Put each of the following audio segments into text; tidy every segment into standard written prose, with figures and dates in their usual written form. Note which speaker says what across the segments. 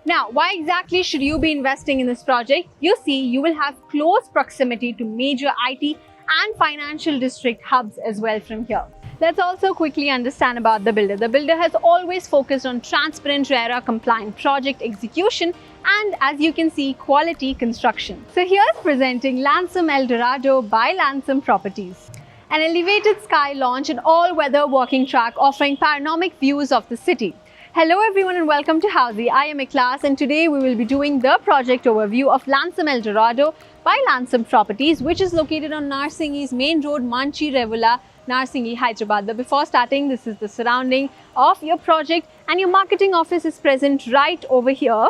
Speaker 1: Now, why exactly should you be investing in this project? You see, you will have close proximity to major IT and financial district hubs as well from here. Let's also quickly understand about the builder. The builder has always focused on transparent, RERA compliant project execution and, as you can see, quality construction. So here's presenting Lansom Eldorado by Lansom Properties. An elevated sky launch and all-weather walking track offering panoramic views of the city. Hello everyone and welcome to Housey. I am Ikhlas and today we will be doing the project overview of Lansom Eldorado by Lansom Properties, which is located on Narsingi's main road, Manchi Revula, Narsingi, Hyderabad. But before starting, this is the surrounding of your project and your marketing office is present right over here.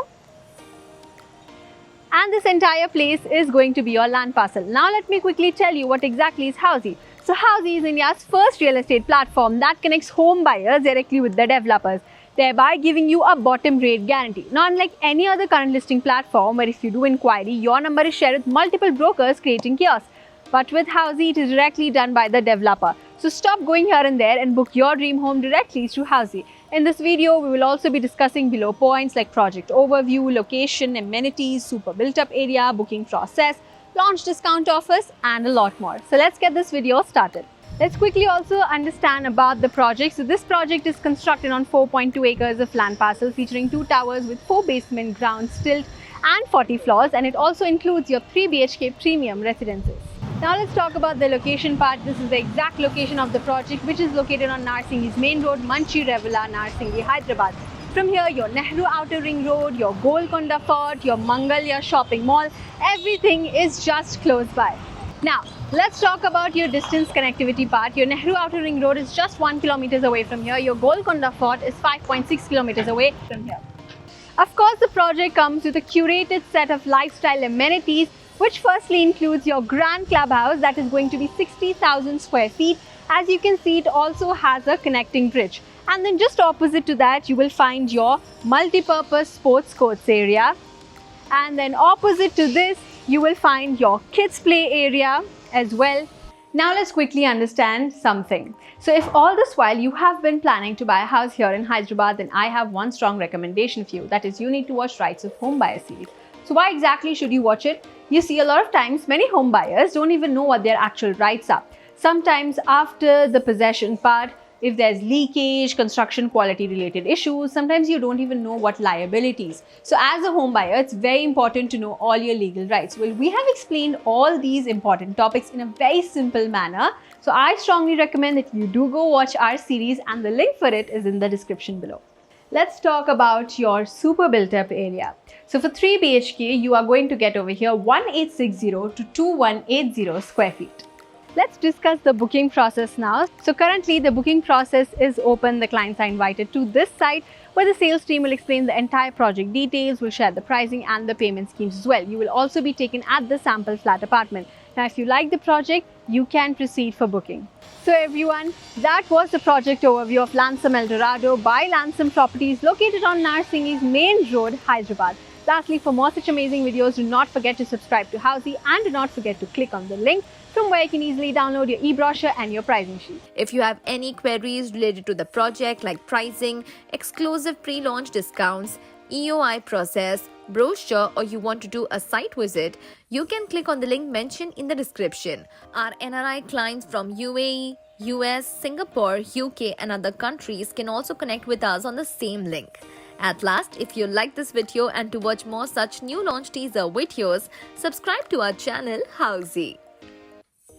Speaker 1: And this entire place is going to be your land parcel. Now let me quickly tell you what exactly is Housey. So Housey is India's first real estate platform that connects home buyers directly with the developers, thereby giving you a bottom rate guarantee. Not unlike any other current listing platform where if you do inquiry, your number is shared with multiple brokers creating chaos. But with Housey, it is directly done by the developer. So stop going here and there and book your dream home directly through Housey. In this video, we will also be discussing below points like project overview, location, amenities, super built up area, booking process, launch discount offers and a lot more. So let's get this video started. Let's quickly also understand about the project. So this project is constructed on 4.2 acres of land parcel featuring 2 towers with 4 basement ground stilt and 40 floors, and it also includes your 3 BHK premium residences. Now let's talk about the location part. This is the exact location of the project, which is located on Narsingi's main road, Manchi Revula, Narsingi, Hyderabad. From here, your Nehru Outer Ring Road, your Golconda Fort, your Mangalya shopping mall, everything is just close by. Now, let's talk about your distance connectivity part. Your Nehru Outer Ring Road is just 1 kilometer away from here. Your Golconda Fort is 5.6 kilometers away from here. Of course, the project comes with a curated set of lifestyle amenities, which firstly includes your grand clubhouse that is going to be 60,000 square feet. As you can see, it also has a connecting bridge. And then just opposite to that, you will find your multi-purpose sports courts area. And then opposite to this, you will find your kids play area as well. Now let's quickly understand something. So if all this while you have been planning to buy a house here in Hyderabad, then I have one strong recommendation for you. That is, you need to watch Rights of Home Buyer series. So why exactly should you watch it? You see, a lot of times many home buyers don't even know what their actual rights are. Sometimes after the possession part, if there's leakage, construction quality related issues, sometimes you don't even know what liabilities. So as a home buyer, it's very important to know all your legal rights. Well, we have explained all these important topics in a very simple manner. So I strongly recommend that you do go watch our series and the link for it is in the description below. Let's talk about your super built up area. So for 3 BHK, you are going to get over here 1860 to 2180 square feet. Let's discuss the booking process now. So currently the booking process is open. The clients are invited to this site where the sales team will explain the entire project details, will share the pricing and the payment schemes as well. You will also be taken at the sample flat apartment. Now if you like the project, you can proceed for booking. So everyone, that was the project overview of Lansom Eldorado by Lansom Properties located on Narsingi's main road, Hyderabad. Lastly, for more such amazing videos, do not forget to subscribe to Housey and do not forget to click on the link from where you can easily download your e-brochure and your pricing sheet.
Speaker 2: If you have any queries related to the project like pricing, exclusive pre-launch discounts, EOI process, brochure, or you want to do a site visit, you can click on the link mentioned in the description. Our NRI clients from UAE, US, Singapore, UK and other countries can also connect with us on the same link. At last, if you like this video and to watch more such new launch teaser videos, subscribe to our channel Housey.